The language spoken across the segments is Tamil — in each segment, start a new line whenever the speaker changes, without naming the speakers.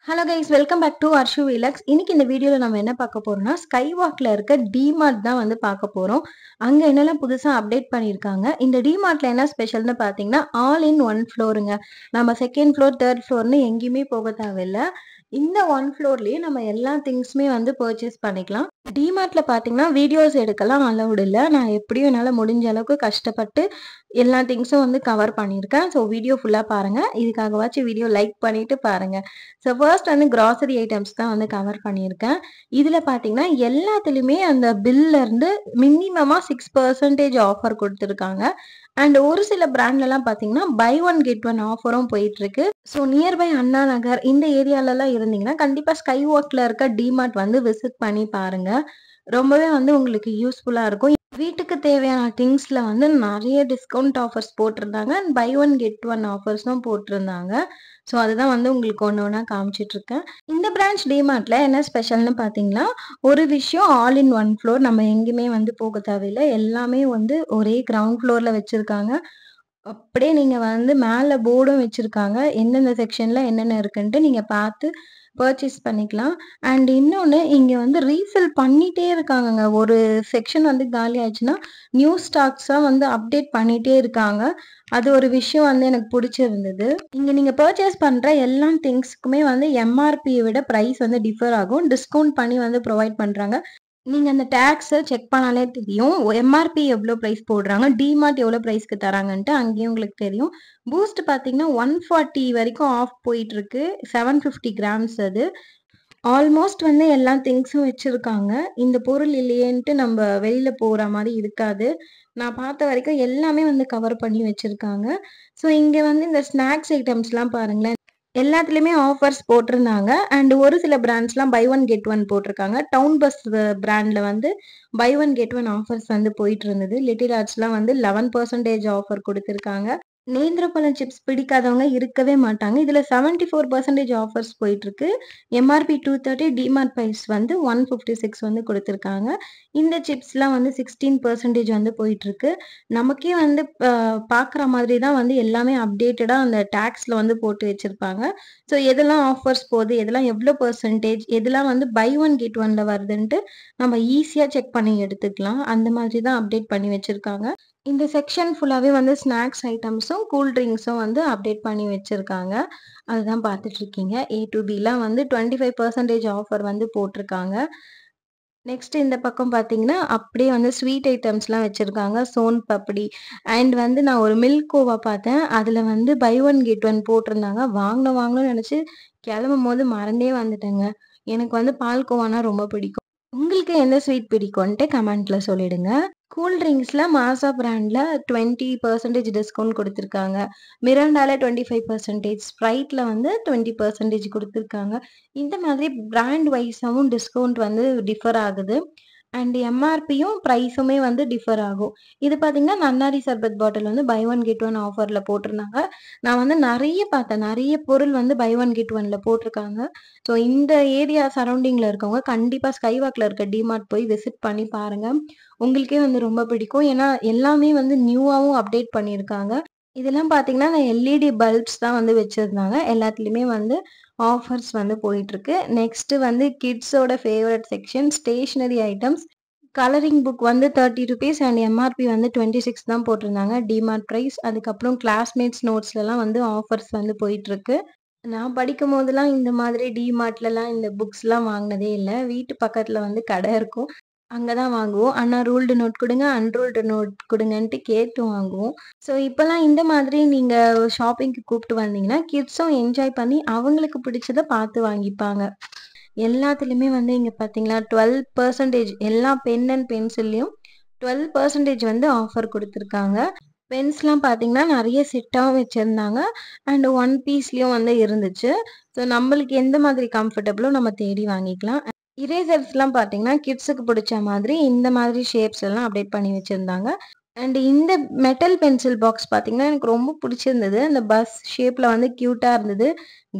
Hello guys, welcome back to Arshu vlogs. இன்னைக்கு இந்த வீடியோல நம்ம என்ன பார்க்க போறோம்னா, ஸ்கை வாக்ல இருக்க டிமார்ட் தான் வந்து பார்க்க போறோம். அங்க என்னெல்லாம் புதுசா அப்டேட் பண்ணியிருக்காங்க. இந்த டிமார்ட்ல என்ன ஸ்பெஷல்னு பார்த்தீங்கன்னா, ஆல் இன் ஒன் ஃப்ளோருங்க. நம்ம செகண்ட் ஃப்ளோர், தேர்ட் ஃப்ளோர்னு எங்கேயுமே போக தேவையில்ல. இந்த ஒன் ஃப்ளோர்லயே நம்ம எல்லா திங்ஸுமே வந்து பர்ச்சேஸ் பண்ணிக்கலாம். டிமார்ட்ல பார்த்தீங்கன்னா, வீடியோஸ் எடுக்கலாம் அலவுட் இல்ல. நான் எப்படியும் என்னால முடிஞ்ச அளவுக்கு கஷ்டப்பட்டு எல்லா திங்ஸும் வந்து கவர் பண்ணியிருக்கேன். ஸோ வீடியோ ஃபுல்லா பாருங்க. இதுக்காகவாச்சும் வீடியோ லைக் பண்ணிட்டு பாருங்க. ஸோ ஃபர்ஸ்ட் வந்து கிராசரி ஐட்டம்ஸ் தான் வந்து கவர் பண்ணியிருக்கேன். இதுல பார்த்தீங்கன்னா, எல்லாத்துலயுமே அந்த பில்ல இருந்து மினிமமா 6% ஆஃபர் குடுத்துருக்காங்க. அண்ட் ஒரு சில பிராண்ட்லலாம் பார்த்தீங்கன்னா, பை ஒன் கெட் ஒன் ஆஃபரும் போயிட்டுருக்கு. ஸோ நியர்பை அண்ணா நகர் இந்த ஏரியாலலாம் இருந்தீங்கன்னா, கண்டிப்பா ஸ்கை வாக்ல இருக்க டிமார்ட் வந்து விசிட் பண்ணி பாருங்க. ரொம்பவே வந்து உங்களுக்கு யூஸ்ஃபுல்லா இருக்கும். வீட்டுக்கு தேவையான திங்ஸ்ல வந்து நெறைய டிஸ்கவுண்ட் ஆஃபர்ஸ் போட்டிருந்தாங்க. And buy one get one ஆஃபர்ஸும் போட்டிருந்தாங்க. ஸோ அதுதான் வந்து உங்களுக்கு ஒண்ணு ஒண்ணா காமிச்சிட்டுருக்கேன். இந்த பிரான்ச் டிமார்ட்ல என்ன ஸ்பெஷல்னு பார்த்தீங்கன்னா, ஒரு விஷயம் ஆல் இன் ஒன் ஃப்ளோர். நம்ம எங்கேயுமே வந்து போக தேவையில்ல. எல்லாமே வந்து ஒரே கிரவுண்ட் ஃப்ளோர்ல வச்சிருக்காங்க. அப்படியே நீங்க வந்து மேல போர்டும் வச்சிருக்காங்க. எந்தெந்த செக்ஷன்ல என்னென்ன இருக்குன்ட்டு நீங்க பார்த்து பர்ச்சேஸ் பண்ணிக்கலாம். அண்ட் இன்னொன்னு இங்க வந்து ரீஃபில் பண்ணிட்டே இருக்காங்கங்க. ஒரு செக்ஷன் வந்து காலி ஆயிடுச்சுன்னா, நியூ ஸ்டாக்ஸா வந்து அப்டேட் பண்ணிட்டே இருக்காங்க. அது ஒரு விஷயம் வந்து எனக்கு புடிச்சிருந்தது. இங்க நீங்க பர்ச்சேஸ் பண்ற எல்லா திங்ஸ்க்குமே வந்து எம்ஆர்பிய விட பிரைஸ் வந்து டிஃபர் ஆகும். டிஸ்கவுண்ட் பண்ணி வந்து புரொவைட் பண்றாங்க. நீங்க அந்த டாக்ஸ செக் பண்ணாலே தெரியும். எம்ஆர்பி எவ்ளோ பிரைஸ் போடுறாங்க, டிமார்ட் எவ்ளோ பிரைஸ்க்கு தராங்கன்ட்டு அங்கேயும் உங்களுக்கு தெரியும். பூஸ்ட் பார்த்தீங்கன்னா, 140 வரைக்கும் ஆஃப் போயிட்டுருக்கு. 750 கிராம்ஸ் அது. ஆல்மோஸ்ட் வந்து எல்லா திங்ஸும் வச்சிருக்காங்க. இந்த பொருள் இல்லையேன்ட்டு நம்ப வெளில போற மாரி இருக்காது. நான் பார்த்த வரைக்கும் எல்லாமே வந்து கவர் பண்ணி வச்சிருக்காங்க. ஸோ இங்க வந்து இந்த ஸ்நாக்ஸ் ஐட்டம்ஸ்லாம் பாருங்களேன். எல்லாத்துலயுமே ஆஃபர்ஸ் போட்டிருந்தாங்க. அண்ட் ஒரு சில பிராண்ட்ஸ்லாம் பை ஒன் கெட் ஒன் போட்டிருக்காங்க. டவுன் பஸ் பிராண்ட்ல வந்து buy one get one offers வந்து போயிட்டு இருந்தது. லிட்டில் ஆர்ட்ஸ்லாம் வந்து 11% ஆஃபர் குடுத்துருக்காங்க. நேந்திரப்பழம் சிப்ஸ் பிடிக்காதவங்க இருக்கவே மாட்டாங்க. இதுல 74% ஆஃபர்ஸ் போயிட்டுருக்கு. எம்ஆர்பி 230, டிமார்ட் பிரைஸ் வந்து 156 வந்து குடுத்துருக்காங்க. இந்த சிப்ஸ்லாம் வந்து 16% வந்து போயிட்டுருக்கு. நமக்கே வந்து பார்க்குற மாதிரி தான் வந்து எல்லாமே அப்டேட்டடா அந்த டாக்ஸ்ல வந்து போட்டு வச்சிருப்பாங்க. ஸோ எதெல்லாம் ஆஃபர்ஸ் போகுது, எதெல்லாம் எவ்ளோ பெர்சன்டேஜ், எதெல்லாம் வந்து பை ஒன் கெட் ஒன்ல வருதுன்ட்டு நம்ம ஈஸியா செக் பண்ணி எடுத்துக்கலாம். அந்த மாதிரி தான் அப்டேட் பண்ணி வச்சிருக்காங்க. இந்த செக்ஷன் ஃபுல்லாவே வந்து ஸ்நாக்ஸ் ஐட்டம்ஸும், கூல் ட்ரிங்க்ஸும் வந்து அப்டேட் பண்ணி வச்சிருக்காங்க. அதுதான் பார்த்துட்டுருக்கீங்க. ஏ டூ பிலாம் வந்து 25% ஆஃபர் வந்து போட்டிருக்காங்க. நெக்ஸ்ட் இந்த பக்கம் பார்த்தீங்கன்னா, அப்படியே வந்து ஸ்வீட் ஐட்டம்ஸ்லாம் வச்சிருக்காங்க. சோன் பப்படி அண்ட் வந்து நான் ஒரு மில்க் கோவா பார்த்தேன். அதுல வந்து பை ஒன் கெட் ஒன் போட்டிருந்தாங்க. வாங்கணும்னு நெனச்சு கெளம்பும்போது மறந்தே வந்துட்டேங்க. எனக்கு வந்து பால்கோவானா ரொம்ப பிடிக்கும். உங்களுக்கு எந்த ஸ்வீட் பிடிக்கும்ன்ட்டு கமெண்ட்ல சொல்லிடுங்க. கூல் ட்ரிங்க்ஸ்ல மாஸா பிராண்ட்ல 20% டிஸ்கவுண்ட் குடுத்துருக்காங்க. மிராண்டால 25%, ஸ்ப்ரைட்ல வந்து 20% குடுத்துருக்காங்க. இந்த மாதிரி பிராண்ட் வைஸாவும் டிஸ்கவுண்ட் வந்து டிஃபர் ஆகுது. அண்ட் எம்ஆர்பியும் பிரைஸுமே வந்து டிஃபர் ஆகும். இது பார்த்தீங்கன்னா, நன்னாரி சர்பத் பாட்டில் வந்து பை ஒன் கெட் ஒன் ஆஃபர்ல போட்டிருந்தாங்க. நான் வந்து நெறைய பார்த்தேன். நெறைய பொருள் வந்து பை ஒன் கெட் ஒன்ல போட்டிருக்காங்க. ஸோ இந்த ஏரியா சரவுண்டிங்ல இருக்கவங்க கண்டிப்பா ஸ்கை வாக்ல இருக்க டிமார்ட் போய் விசிட் பண்ணி பாருங்க. உங்களுக்கே வந்து ரொம்ப பிடிக்கும். ஏன்னா, எல்லாமே வந்து நியூவாவும் அப்டேட் பண்ணியிருக்காங்க. இதெல்லாம் பார்த்தீங்கன்னா, நான் எல்இடி பல்ப்ஸ் தான் வந்து வச்சிருந்தாங்க. எல்லாத்துலயுமே வந்து ஆஃபர்ஸ் வந்து போயிட்டுருக்கு. நெக்ஸ்ட் வந்து கிட்ஸோட favourite section stationery items. Colouring book வந்து ₹30 அண்ட் எம்ஆர்பி வந்து 26 தான் போட்டிருந்தாங்க. டிமார்ட் பிரைஸ். அதுக்கப்புறம் கிளாஸ்மேட்ஸ் நோட்ஸ்லலாம் வந்து ஆஃபர்ஸ் வந்து போயிட்டுருக்கு. நான் படிக்கும்போதெல்லாம் இந்த மாதிரி டிமார்ட்லலாம் இந்த புக்ஸ்லாம் வாங்குனதே இல்ல. வீட்டு பக்கத்துல வந்து கடை இருக்கும். அங்க தான் வாங்குவோம். அண்ணா ரூல்டு நோட் குடுங்க, அன்ரூல்டு நோட் குடுங்கன்ட்டு கேட்டு வாங்குவோம். ஸோ இப்பலாம் இந்த மாதிரி நீங்க ஷாப்பிங்க்கு கூப்ட்டு வந்தீங்கன்னா, கிட்ஸும் என்ஜாய் பண்ணி அவங்களுக்கு பிடிச்சத பார்த்து வாங்கிப்பாங்க. எல்லாத்துலயுமே வந்து இங்க பார்த்தீங்களா 12% எல்லா பென் அண்ட் பென்சில்லயும் 12% வந்து ஆஃபர் குடுத்துருக்காங்க. பென்ஸ்லாம் பார்த்தீங்கன்னா, நெறைய செட்டாவும் வச்சிருந்தாங்க. அண்ட் ஒன் பீஸ்லயும் வந்து இருந்துச்சு. ஸோ நம்மளுக்கு எந்த மாதிரி கம்ஃபர்டபுளோ நம்ம தேடி வாங்கிக்கலாம். இரேசர்ஸ்லாம் பார்த்தீங்கன்னா, கிட்ஸுக்கு பிடிச்ச மாதிரி இந்த மாதிரி ஷேப்ஸ் எல்லாம் அப்டேட் பண்ணி வச்சிருந்தாங்க. அண்ட் இந்த மெட்டல் பென்சில் பாக்ஸ் பார்த்தீங்கன்னா, எனக்கு ரொம்ப பிடிச்சிருந்தது. அந்த பஸ் ஷேப்ல வந்து கியூட்டா இருந்தது.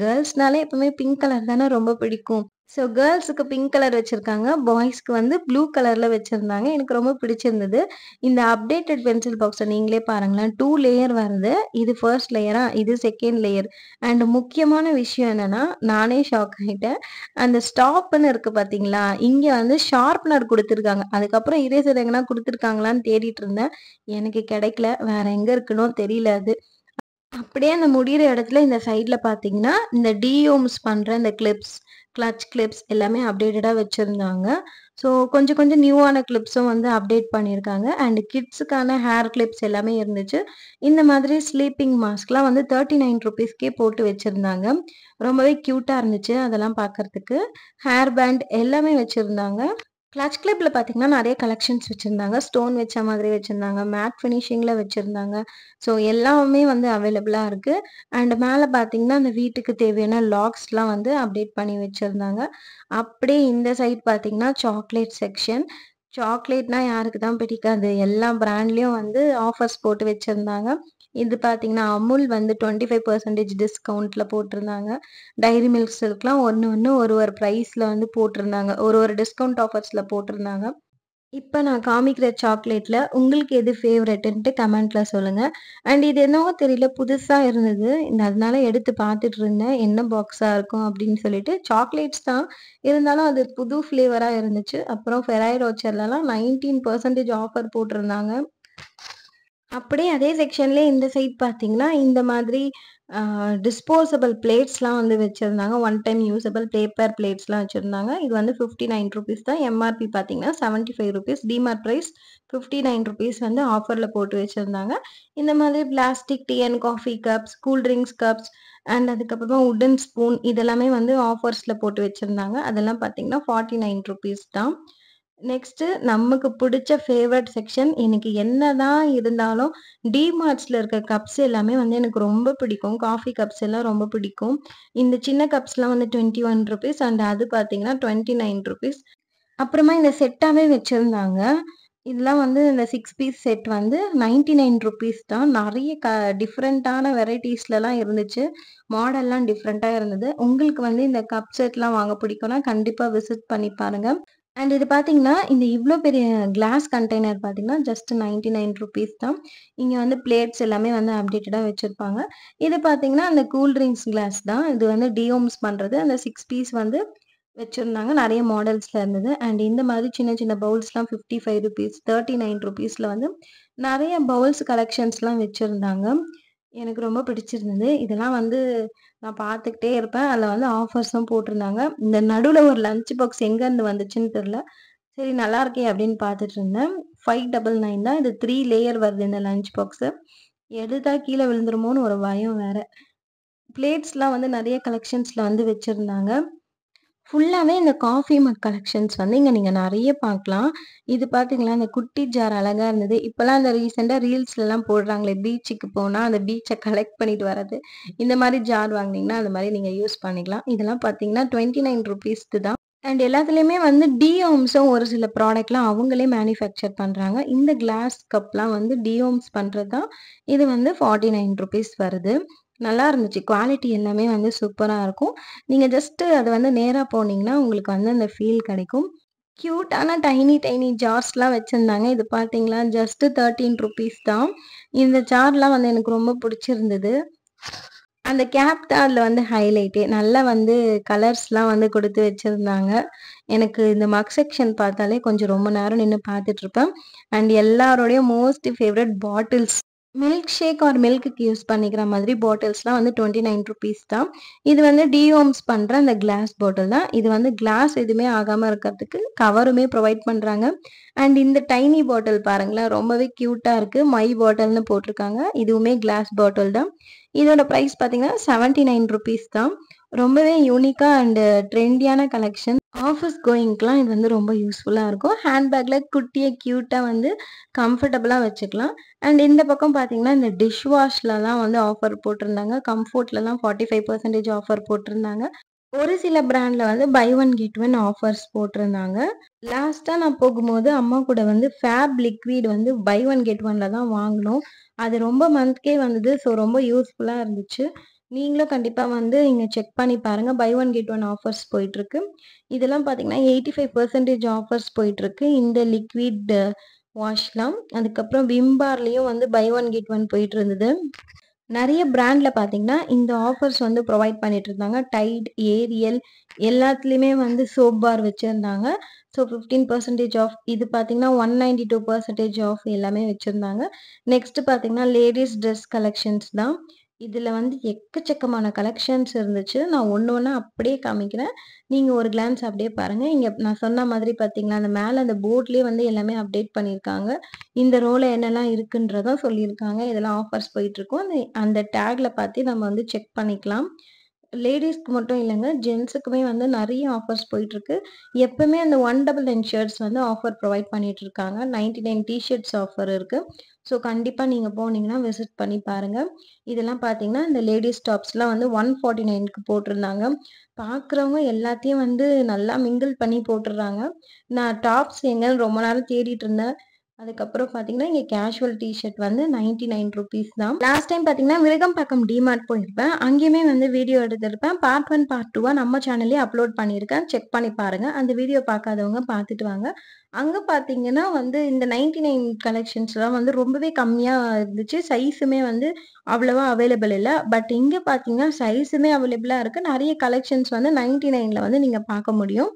கேர்ள்ஸ்னாலே எப்பவுமே பிங்க் கலர் தானே ரொம்ப பிடிக்கும். ஸோ கேர்ள்ஸுக்கு பிங்க் கலர் வச்சிருக்காங்க. பாய்ஸ்க்கு வந்து ப்ளூ கலர்ல வச்சிருந்தாங்க. எனக்கு ரொம்ப பிடிச்சிருந்தது. இந்த அப்டேட்டட் பென்சில் பாக்ஸ நீங்களே பாருங்களேன். 2 லேயர் வருது. இது ஃபர்ஸ்ட் லேயரா, இது செகண்ட் லேயர். அண்ட் முக்கியமான விஷயம் என்னன்னா, நானே ஷாக் ஆயிட்டேன். அந்த ஸ்டாப்ன்னு இருக்கு பார்த்தீங்களா? இங்க வந்து ஷார்ப்னர் குடுத்துருக்காங்க. அதுக்கப்புறம் இரேசர் எங்கனா குடுத்துருக்காங்களான்னு தேடிட்டு இருந்தேன். எனக்கு கிடைக்கல. வேற எங்க இருக்குன்னோ தெரியல அது. அப்படியே அந்த முடியிற இடத்துல இந்த சைட்ல பார்த்தீங்கன்னா, இந்த டீயோம்ஸ் பண்ற இந்த கிளிப்ஸ், கிளட்ச் கிளிப்ஸ் எல்லாமே அப்டேட்டடா வச்சிருந்தாங்க. ஸோ கொஞ்சம் கொஞ்சம் நியூவான கிளிப்ஸும் வந்து அப்டேட் பண்ணியிருக்காங்க. அண்ட் கிட்ஸுக்கான ஹேர் கிளிப்ஸ் எல்லாமே இருந்துச்சு. இந்த மாதிரி ஸ்லீப்பிங் மாஸ்க்லாம் வந்து ₹39க்கே போட்டு வச்சிருந்தாங்க. ரொம்பவே கியூட்டா இருந்துச்சு அதெல்லாம் பார்க்கறதுக்கு. ஹேர் பேண்ட் எல்லாமே வச்சிருந்தாங்க. கிளட்ச் கிளிப்ல பார்த்தீங்கன்னா, நெறைய கலெக்ஷன்ஸ் வச்சிருந்தாங்க. ஸ்டோன் வச்ச மாதிரி வச்சிருந்தாங்க. மேட் ஃபினிஷிங்ல வச்சிருந்தாங்க. ஸோ எல்லாமே வந்து அவைலபிளா இருக்கு. அண்ட் மேல பார்த்தீங்கன்னா, அந்த வீட்டுக்கு தேவையான லாக்ஸ்லாம் வந்து அப்டேட் பண்ணி வச்சிருந்தாங்க. அப்படியே இந்த சைட் பார்த்தீங்கன்னா, சாக்லேட் செக்ஷன். சாக்லேட்னா யாருக்கு தான் பிடிக்காது? எல்லா பிராண்ட்லயும் வந்து ஆஃபர்ஸ் போட்டு வச்சிருந்தாங்க. இது பார்த்தீங்கன்னா, அமுல் வந்து 25% டிஸ்கவுண்ட்ல போட்டிருந்தாங்க. டைரி மில்க் சில்க்லாம் ஒண்ணு ஒண்ணு ஒரு ஒரு பிரைஸ்ல வந்து போட்டிருந்தாங்க. ஒரு ஒரு டிஸ்கவுண்ட் ஆஃபர்ஸ்ல போட்டிருந்தாங்க. இப்ப நான் காமிக்கிற சாக்லேட்ல உங்களுக்கு எது ஃபேவரைட்ன்ட்டு கமெண்ட்ல சொல்லுங்க. அண்ட் இது என்னவோ தெரியல புதுசா இருந்தது. அதனால எடுத்து பார்த்துட்டு இருந்தேன். என்ன பாக்ஸா இருக்கும் அப்படின்னு சொல்லிட்டு. சாக்லேட்ஸ் தான். இருந்தாலும் அது புது ஃப்ளேவரா இருந்துச்சு. அப்புறம் ஃபெராரி ரோச்சர்லலாம் 19% ஆஃபர் போட்டிருந்தாங்க. அப்படியே அதே செக்ஷன்லயே இந்த சைட் பார்த்தீங்கன்னா, இந்த மாதிரி அ டிஸ்போசபிள் பிளேட்ஸ்லாம் வந்து வச்சிருந்தாங்க. ஒன் டைம் யூசபிள் பேப்பர் பிளேட்ஸ்லாம் வச்சிருந்தாங்க. இது வந்து ₹59 தான். எம்ஆர்பி பார்த்தீங்கன்னா ₹75. டிமார்ட் பிரைஸ் ₹59 வந்து ஆஃபர்ல போட்டு வச்சிருந்தாங்க. இந்த மாதிரி plastic tea and coffee cups, cool drinks cups and அதுக்கப்புறமா வுட்டன் ஸ்பூன் இதெல்லாமே வந்து ஆஃபர்ஸ்ல போட்டு வச்சிருந்தாங்க. அதெல்லாம் பார்த்தீங்கன்னா ₹49 தான். நெக்ஸ்ட்டு நமக்கு புடிச்ச ஃபேவரைட் செக்ஷன். எனக்கு என்னதான் இருந்தாலும், டிமார்ட்ஸ்ல இருக்க கப்ஸ் எல்லாமே வந்து எனக்கு ரொம்ப பிடிக்கும். காஃபி கப்ஸ் எல்லாம் ரொம்ப பிடிக்கும். இந்த சின்ன கப்ஸ்லாம் வந்து ₹21 அண்ட் அது பார்த்தீங்கன்னா ₹29. அப்புறமா இந்த செட்டாவே வச்சிருந்தாங்க. இதெல்லாம் வந்து இந்த 6 பீஸ் செட் வந்து ₹99 தான். நெறைய டிஃபரண்டான வெரைட்டீஸ்லலாம் இருந்துச்சு. மாடல்லாம் டிஃபரண்டா இருந்தது. உங்களுக்கு வந்து இந்த கப் செட்லாம் வாங்க பிடிக்கும்னா, கண்டிப்பா விசிட் பண்ணி பாருங்க. அண்ட் இது பார்த்தீங்கன்னா, இந்த இவ்ளோ பெரிய கிளாஸ் கண்டெய்னர் பார்த்தீங்கன்னா, ஜஸ்ட் ₹99 தான். இங்க வந்து பிளேட்ஸ் எல்லாமே வந்து அப்டேட்டடா வச்சிருப்பாங்க. இது பார்த்தீங்கன்னா, அந்த கூல் ட்ரிங்க்ஸ் கிளாஸ் தான். இது வந்து டியோம்ஸ் பண்றது. அந்த 6 பீஸ் வந்து வச்சிருந்தாங்க. நெறைய மாடல்ஸ்ல இருந்தது. அண்ட் இந்த மாதிரி சின்ன சின்ன பவுல்ஸ்லாம் ₹55 ₹39ல வந்து நெறைய பவுல்ஸ் கலெக்ஷன்ஸ்லாம் வச்சிருந்தாங்க. எனக்கு ரொம்ப பிடிச்சிருந்தது. இதெல்லாம் வந்து நான் பார்த்துக்கிட்டே இருப்பேன். அதுல வந்து ஆஃபர்ஸும் போட்டிருந்தாங்க. இந்த நடுவுல ஒரு லஞ்ச் பாக்ஸ் எங்கேருந்து வந்துச்சுன்னு தெரியல. சரி நல்லா இருக்கே அப்படின்னு பார்த்துட்டு இருந்தேன். 599 தான். இது 3 லேயர் வருது இந்த லஞ்ச் பாக்ஸு. எடுத்தா கீழ விழுந்துருமோன்னு ஒரு பயம் வேற. பிளேட்ஸ்லாம் வந்து நெறைய கலெக்ஷன்ஸ்ல வந்து வச்சிருந்தாங்க. ஃபுல்லாவே இந்த காஃபி மக் கலெக்ஷன்ஸ் வந்து இங்க நீங்க நெறைய பார்க்கலாம். இது பார்த்தீங்களா, இந்த குட்டி ஜார் அழகா இருந்தது. இப்பலாம் இந்த ரீசென்ட்டா ரீல்ஸ்லலாம் போடுறாங்களே, பீச்சுக்கு போனா அந்த பீச்ச கலெக்ட் பண்ணிட்டு வர்றது. இந்த மாரி ஜார் வாங்குனீங்கன்னா, அது மாரி நீங்க யூஸ் பண்ணிக்கலாம். இதெல்லாம் பார்த்தீங்கன்னா ₹29க்கு தான். அண்ட் எல்லாத்துலயுமே வந்து டியோம்ஸும் ஒரு சில ப்ராடக்ட்லாம் அவங்களே மேனுஃபேக்சர் பண்றாங்க. இந்த கிளாஸ் கப்லாம் வந்து டியோம்ஸ் பண்றது தான். இது வந்து ₹49 வருது. நல்லா இருந்துச்சு. குவாலிட்டி எல்லாமே வந்து சூப்பரா இருக்கும். நீங்க ஜஸ்ட் அது வந்து நேரா போனீங்கன்னா, உங்களுக்கு வந்து அந்த ஃபீல் கிடைக்கும். கியூட்டான டைனி டைனி ஜார்ஸ்லாம் வச்சிருந்தாங்க. இது பார்த்தீங்களா, ஜஸ்ட் ₹13 தான். இந்த ஜார்லாம் வந்து எனக்கு ரொம்ப புடிச்சிருந்தது. அந்த கேப் தான் அதுல வந்து ஹைலைட்டே. நல்லா வந்து கலர்ஸ்லாம் வந்து குடுத்து வச்சிருந்தாங்க. எனக்கு இந்த மக் செக்ஷன் பார்த்தாலே கொஞ்சம் ரொம்ப நேரம் நின்னு பார்த்துட்டுருப்பேன். அண்ட் எல்லாரோடைய most favourite bottles. Milk shake or மில்க்குக்கு யூஸ் பண்ணிக்கிற மாதிரி பாட்டில்ஸ்லாம் வந்து ₹29 தான். இது வந்து டியோம்ஸ் பண்ற அந்த கிளாஸ் பாட்டில் தான். இது வந்து கிளாஸ் எதுவுமே ஆகாம இருக்கிறதுக்கு கவருமே ப்ரொவைட் பண்றாங்க. அண்ட் இந்த டைனி பாட்டில் பாருங்களேன், ரொம்பவே கியூட்டா இருக்கு. மை பாட்டில்னு போட்டிருக்காங்க. இதுவுமே கிளாஸ் பாட்டில் தான். இதோட பிரைஸ் பார்த்தீங்கன்னா ₹79 தான். ரொம்பவே யூனிக்கா அண்ட் ட்ரெண்டியான கலெக்ஷன். ஆஃபீஸ் கோயிங்க்குலாம் இது வந்து ரொம்ப யூஸ்ஃபுல்லா இருக்கும். ஹேண்ட் பேக்ல குட்டியா கியூட்டா வந்து கம்ஃபர்டபுளா வச்சுக்கலாம். அண்ட் இந்த பக்கம் பார்த்தீங்கன்னா, இந்த டிஷ் வாஷ்லலாம் வந்து ஆஃபர் போட்டிருந்தாங்க. கம்ஃபோர்ட்லலாம் 45% ஆஃபர் போட்டிருந்தாங்க. ஒரு சில பிராண்ட்ல வந்து buy one get one offers போட்டிருந்தாங்க. லாஸ்ட்டா நான் போகும்போது அம்மா கூட வந்து ஃபேப் லிக்விட் வந்து பை ஒன் கெட் ஒன்ல தான் வாங்குனோம். அது ரொம்ப மந்த்க்கே வந்தது. ஸோ ரொம்ப யூஸ்ஃபுல்லா இருந்துச்சு. நீங்களும் கண்டிப்பா வந்து இங்க செக் பண்ணி பாருங்க. Buy one get one offers போயிட்டுருக்கு. இதெல்லாம் பார்த்தீங்கன்னா, 85% ஆஃபர்ஸ் போயிட்டுருக்கு. இந்த லிக்விட் வாஷ்லாம். அதுக்கப்புறம் விம் பார்லயும் வந்து பை ஒன் கெட் ஒன் போயிட்டு இருந்தது. நெறைய பிராண்ட்ல பார்த்தீங்கன்னா, இந்த ஆஃபர்ஸ் வந்து ப்ரொவைட் பண்ணிட்டு இருந்தாங்க. டைட், ஏரியல் எல்லாத்துலயுமே வந்து சோப் பார் வச்சிருந்தாங்க. So 15% off. இது பார்த்தீங்கன்னா, 192% ஆஃப் எல்லாமே வச்சிருந்தாங்க. நெக்ஸ்ட் பார்த்தீங்கன்னா, லேடீஸ் ட்ரெஸ் கலெக்ஷன்ஸ் தான். இதுல வந்து எக்கச்சக்கமான கலெக்ஷன்ஸ் இருந்துச்சு. நான் ஒண்ணு ஒண்ணா அப்படியே காமிக்கிறேன். நீங்க ஒரு கிளான்ஸ் அப்படியே பாருங்க. இங்க நான் சொன்ன மாதிரி பார்த்தீங்களா, அந்த மேல அந்த போர்ட்லயே வந்து எல்லாமே அப்டேட் பண்ணியிருக்காங்க. இந்த ரோல என்னலாம் இருக்குன்றதும் சொல்லியிருக்காங்க. இதெல்லாம் ஆஃபர்ஸ் போயிட்டுருக்கும். அந்த டேக்ல பார்த்து நம்ம வந்து செக் பண்ணிக்கலாம். லேடீஸ்க்கு மட்டும் இல்லங்க. ஜென்ட்ஸுக்குமே வந்து நெறைய ஆஃபர்ஸ் போயிட்டுருக்கு. எப்பவுமே அந்த 199 ஷர்ட்ஸ் வந்து ஆஃபர் ப்ரொவைட் பண்ணிட்டுருக்காங்க. 99 டீ ஷர்ட்ஸ் ஆஃபர் இருக்கு. ஸோ கண்டிப்பா நீங்க போனீங்கன்னா விசிட் பண்ணி பாருங்க. இதெல்லாம் பார்த்தீங்கன்னா, இந்த லேடீஸ் டாப்ஸ்லாம் வந்து 149க்கு போட்டிருந்தாங்க. பார்க்குறவங்க எல்லாத்தையும் வந்து நல்லா மிங்கிள் பண்ணி போட்டுர்றாங்க. நான் டாப்ஸ் எங்கன்னு ரொம்ப நேரம் தேடிட்டு இருந்தேன். அதுக்கப்புறம் பார்த்தீங்கன்னா, இங்க கேஷுவல் டீ ஷர்ட் வந்து ₹99 தான். லாஸ்ட் டைம் பார்த்தீங்கன்னா, விருகம்பாக்கம் டிமார்ட் போயிருப்பேன். அங்கேயுமே வந்து வீடியோ எடுத்திருப்பேன். பார்ட் 1, பார்ட் 2வா நம்ம சேனல்லயே அப்லோட் பண்ணியிருக்கேன். செக் பண்ணி பாருங்க. அந்த வீடியோ பார்க்காதவங்க பார்த்துட்டு வாங்க. அங்க பார்த்தீங்கன்னா வந்து இந்த 99 கலெக்ஷன்ஸ்லாம் வந்து ரொம்பவே கம்மியா இருந்துச்சு. சைஸுமே வந்து அவ்வளவா அவைலபிள் இல்ல. பட் இங்க பார்த்தீங்கன்னா, சைஸுமே அவைலபிளா இருக்கு. நெறைய கலெக்ஷன்ஸ் வந்து 99ல வந்து நீங்க பார்க்க முடியும்.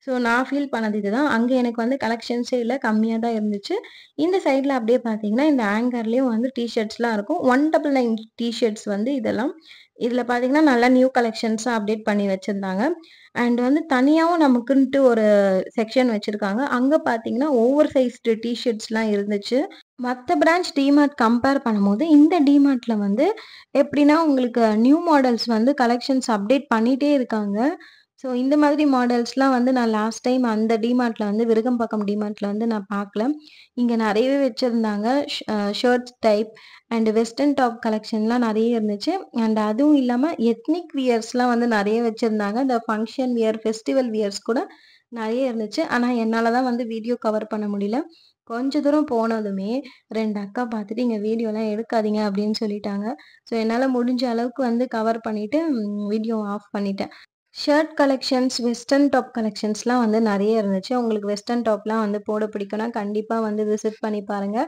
ஸோ நான் ஃபீல் பண்ணது இதுதான். அங்க எனக்கு வந்து கலெக்ஷன்ஸே இல்ல. கம்மியா தான் இருந்துச்சு. இந்த சைட்ல அப்படியே பார்த்தீங்கன்னா, இந்த ஹேங்கர்லயும் வந்து டீ ஷர்ட்ஸ்லாம் இருக்கும். 199 டீ ஷர்ட்ஸ் வந்து இதெல்லாம். இதுல பார்த்தீங்கன்னா, நல்லா நியூ கலெக்ஷன்ஸா அப்டேட் பண்ணி வச்சிருந்தாங்க. அண்ட் வந்து தனியாவும் நமக்குன்ட்டு ஒரு செக்ஷன் வச்சிருக்காங்க. அங்க பார்த்தீங்கன்னா, ஓவர் சைஸ்டு டீ ஷர்ட்ஸ்லாம் இருந்துச்சு. மத்த பிரான்ச் டிமார்ட் கம்பேர் பண்ணும்போது, இந்த டிமார்ட்ல வந்து எப்படின்னா, உங்களுக்கு நியூ மாடல்ஸ் வந்து கலெக்ஷன்ஸ் அப்டேட் பண்ணிட்டே இருக்காங்க. ஸோ இந்த மாதிரி மாடல்ஸ்லாம் வந்து நான் லாஸ்ட் டைம் அந்த டிமார்ட்ல வந்து விருகம்பாக்கம் டிமார்ட்ல வந்து நான் பார்க்கல. இங்க நெறையவே வச்சிருந்தாங்க. Shirts type and western top கலெக்ஷன்லாம் நெறைய இருந்துச்சு. அண்ட் அதுவும் இல்லாம எத்னிக் வியர்ஸ்லாம் வந்து நெறைய வச்சிருந்தாங்க. இந்த ஃபங்ஷன் வியர், ஃபெஸ்டிவல் வியர்ஸ் கூட நெறைய இருந்துச்சு. ஆனா என்னால தான் வந்து வீடியோ கவர் பண்ண முடியல. கொஞ்ச தூரம் போனதுமே 2 அக்கா பார்த்துட்டு, "இங்க வீடியோலாம் எடுக்காதீங்க" அப்படின்னு சொல்லிட்டாங்க. ஸோ என்னால முடிஞ்ச அளவுக்கு வந்து கவர் பண்ணிட்டு வீடியோ ஆஃப் பண்ணிட்டேன். ஷர்ட் கலெக்ஷன்ஸ், வெஸ்டர்ன் டாப் கலெக்ஷன்ஸ்லாம் வந்து நெறைய இருந்துச்சு. உங்களுக்கு வெஸ்டர்ன் டாப்லாம் வந்து போட பிடிக்கும்னா, கண்டிப்பா வந்து விசிட் பண்ணி பாருங்க.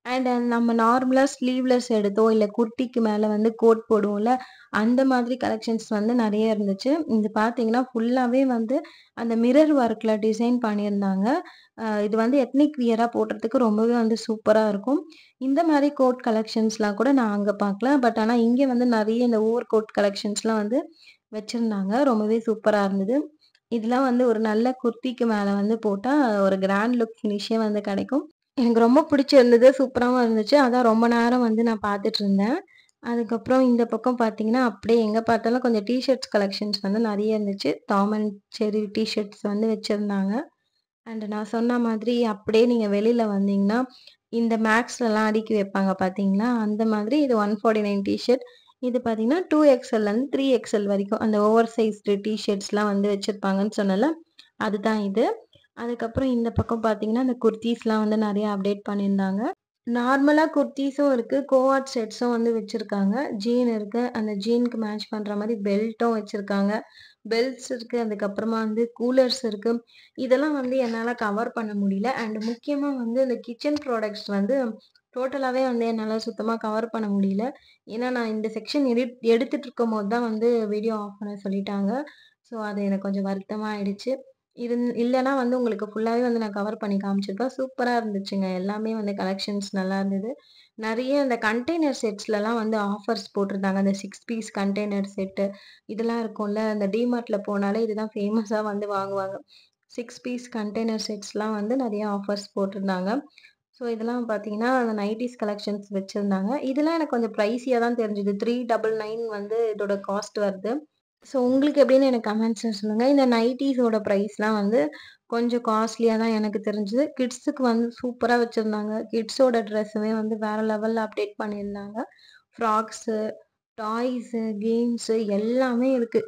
அண்ட் நம்ம நார்மலா ஸ்லீவ்லெஸ் எடுத்தோ, இல்ல குர்த்திக்கு மேல வந்து கோட் போடுவோம்ல, அந்த மாதிரி கலெக்ஷன்ஸ் வந்து நெறைய இருந்துச்சு. இது பார்த்தீங்கன்னா, ஃபுல்லாவே வந்து அந்த மிரர் ஒர்க்ல டிசைன் பண்ணியிருந்தாங்க. இது வந்து எத்னிக் வியரா போடுறதுக்கு ரொம்பவே வந்து சூப்பரா இருக்கும். இந்த மாரி கோட் கலெக்ஷன்ஸ்லாம் கூட நான் அங்க பார்க்கல. பட் ஆனா இங்க வந்து நெறைய இந்த ஓவர் கோட் கலெக்ஷன்ஸ்லாம் வந்து வச்சிருந்தாங்க. ரொம்பவே சூப்பரா இருந்தது. இதெல்லாம் வந்து ஒரு நல்ல குர்த்திக்கு மேல வந்து போட்டா ஒரு கிராண்ட் லுக் ஃபினிஷே வந்து கிடைக்கும். எனக்கு ரொம்ப பிடிச்சிருந்தது. சூப்பராவும் இருந்துச்சு. அதான் ரொம்ப நேரம் வந்து நான் பார்த்துட்டு இருந்தேன். அதுக்கப்புறம் இந்த பக்கம் பார்த்தீங்கன்னா, அப்படியே எங்க பார்த்தாலும் கொஞ்சம் டீ ஷர்ட்ஸ் கலெக்ஷன்ஸ் வந்து நெறைய இருந்துச்சு. Tom and Jerry T shirts வந்து வச்சிருந்தாங்க. அண்ட் நான் சொன்ன மாதிரி அப்படியே நீங்க வெளியில வந்தீங்கன்னா, இந்த மேக்ஸ்லலாம் அடுக்கி வைப்பாங்க பார்த்தீங்களா? அந்த மாதிரி இது 149 டீ ஷர்ட். இது பார்த்தீங்கன்னா, 2XLலேருந்து 3XL வரைக்கும் அந்த ஓவர் சைஸ்டு டீ ஷர்ட்ஸ்லாம் வந்து வச்சிருப்பாங்கன்னு சொன்னேன்ல, அதுதான் இது. அதுக்கப்புறம் இந்த பக்கம் பார்த்தீங்கன்னா, இந்த குர்தீஸ்லாம் வந்து நெறைய அப்டேட் பண்ணியிருந்தாங்க. நார்மலா குர்தீஸும் இருக்கு. கோஆர்ட் செட்ஸும் வந்து வச்சிருக்காங்க. ஜீன் இருக்கு. அந்த ஜீனுக்கு மேட்ச் பண்ற மாரி பெல்ட்டும் வச்சிருக்காங்க. பெல்ட்ஸ் இருக்கு. அதுக்கப்புறமா வந்து கூலர்ஸ் இருக்கு. இதெல்லாம் வந்து என்னால கவர் பண்ண முடியல. அண்ட் முக்கியமா வந்து இந்த கிச்சன் ப்ராடக்ட்ஸ் வந்து டோட்டலாவே வந்து என்னால சுத்தமா கவர் பண்ண முடியல. ஏன்னா, நான் இந்த செக்ஷன் எடுத்துட்டு இருக்கும்போது தான் வந்து வீடியோ ஆஃப் பண்ண சொல்லிட்டாங்க. ஸோ, அது எனக்கு கொஞ்சம் வருத்தமா ஆயிடுச்சு. இல்லன்னா வந்து உங்களுக்கு ஃபுல்லாவே வந்து நான் கவர் பண்ணி காமிச்சிருப்பேன். சூப்பரா இருந்துச்சுங்க. எல்லாமே வந்து கலெக்ஷன்ஸ் நல்லா இருந்தது. நெறைய இந்த கண்டெய்னர் செட்ஸ்லலாம் வந்து ஆஃபர்ஸ் போட்டிருந்தாங்க. அந்த 6 பீஸ் கண்டெய்னர் செட்டு இதெல்லாம் இருக்கும்ல. அந்த டிமார்ட்ல போனாலே இதுதான் ஃபேமஸா வந்து வாங்குவாங்க. 6 பீஸ் கண்டெய்னர் செட்ஸ்லாம் வந்து நெறைய ஆஃபர்ஸ் போட்டிருந்தாங்க. ஸோ இதெல்லாம் பார்த்தீங்கன்னா, அந்த நைட்டீஸ் கலெக்ஷன்ஸ் வச்சிருந்தாங்க. இதெல்லாம் எனக்கு கொஞ்சம் ப்ரைஸியா தான் தெரிஞ்சது. 399 வந்து இதோட காஸ்ட் வருது. ஸோ உங்களுக்கு எப்படின்னு எனக்கு கமெண்ட்ஸ்ல சொல்லுங்க. இந்த நைட்டீஸோட பிரைஸ்லாம் வந்து கொஞ்சம் காஸ்ட்லியா தான் எனக்கு தெரிஞ்சது. கிட்ஸுக்கு வந்து சூப்பரா வச்சிருந்தாங்க. கிட்ஸோட ட்ரெஸ்ஸுமே வந்து வேற லெவல்ல அப்டேட் பண்ணியிருந்தாங்க. ஃப்ராக்ஸு, டாய்ஸு, கேம்ஸு எல்லாமே இருக்கு.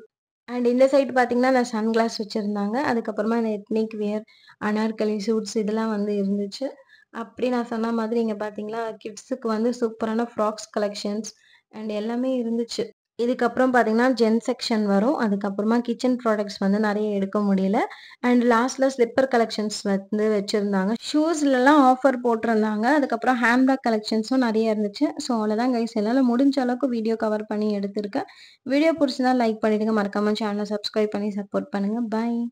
அண்ட் இந்த சைடு பார்த்தீங்கன்னா, அந்த சன்கிளாஸ் வச்சிருந்தாங்க. அதுக்கப்புறமா இந்த எத்னிக் வியர், அனார்கலி சூட்ஸ் இதெல்லாம் வந்து இருந்துச்சு. அப்படி நான் சொன்ன மாதிரி இங்க பார்த்தீங்களா, கிட்ஸுக்கு வந்து சூப்பரான ஃப்ராக்ஸ் கலெக்ஷன்ஸ் அண்ட் எல்லாமே இருந்துச்சு. இதுக்கப்புறம் பார்த்தீங்கன்னா, ஜென் செக்ஷன் வரும். அதுக்கப்புறமா கிச்சன் ப்ராடக்ட்ஸ் வந்து நெறைய எடுக்க முடியல. அண்ட் லாஸ்ட்ல ஸ்லிப்பர் கலெக்ஷன்ஸ் வந்து வச்சிருந்தாங்க. ஷூஸ்லலாம் ஆஃபர் போட்டிருந்தாங்க. அதுக்கப்புறம் ஹேண்ட்பேக் கலெக்ஷன்ஸும் நெறைய இருந்துச்சு. ஸோ அவ்வளோதான் கைஸ். என்னால முடிஞ்ச அளவுக்கு வீடியோ கவர் பண்ணி எடுத்திருக்கேன். வீடியோ புடிச்சிருந்தா லைக் பண்ணிடுங்க. மறக்காம சேனல சப்ஸ்கிரைப் பண்ணி சப்போர்ட் பண்ணுங்க. பாய்.